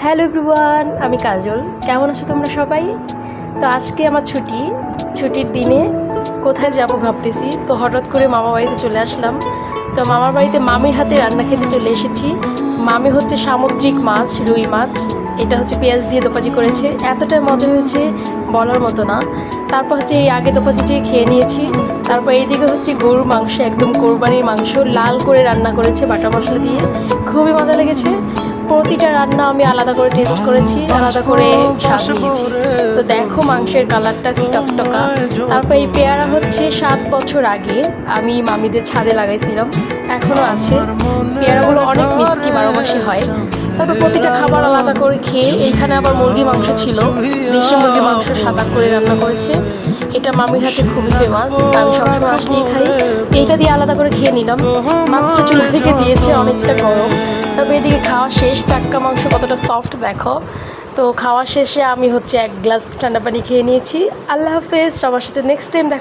Hello everyone, আমি কাজল। কেমন আছো তোমরা সবাই? তো আজকে আমার ছুটির দিনে কোথায় যাব ভাবতেছি। তো হঠাৎ করে মামা বাড়িতে চলে আসলাম। তো মামার বাড়িতে মামির হাতে রান্না খেতে চলে এসেছি। মামি হচ্ছে সামুদ্রিক মাছ, রুই মাছ। এটা হচ্ছে পেঁয়াজ দিয়ে দোপাজি করেছে, এতটাই মজা হয়েছে বলার মতো না। তারপর হচ্ছে এই আগে দোপাজিটি খেয়ে নিয়েছি। তারপর এইদিকে হচ্ছে গরুর মাংস, একদম কোরবানির মাংস লাল করে রান্না করেছে বাটা মশলা দিয়ে, খুবই মজা লেগেছে। প্রতিটা রান্না আমি আলাদা করে টেস্ট করেছি, আলাদা করে স্বাদ নিয়েছি। তো দেখো মাংসের কালারটা কি টকটকা। তারপর এই পেয়ারা হচ্ছে 7 বছর আগে আমি মামিদের ছাদে লাগাইছিলাম, এখনো আছে। পেয়ারাগুলো অনেক মিষ্টি, 12 মাসে হয়। তারপর প্রতিটা খাবার আলাদা করে খেয়ে, এইখানে আবার মুরগি মাংস ছিল, দেশি মুরগি মাংস সাদা করে রান্না করেছে। এটা মামির হাতে খুবই ফেমাস, আমি সবসময় আসলেই খাই। এইটা দিয়ে আলাদা করে খেয়ে নিলাম, মাত্র চুলা থেকে দিয়েছে, অনেকটা গরম। তবে এদিকে খাওয়া শেষ। টাটকা মাংস কতটা সফট দেখো। তো খাওয়া শেষে আমি হচ্ছে 1 গ্লাস ঠান্ডা পানি খেয়ে নিয়েছি। আল্লাহ হাফেজ, সবার সাথে নেক্সট টাইম দেখা।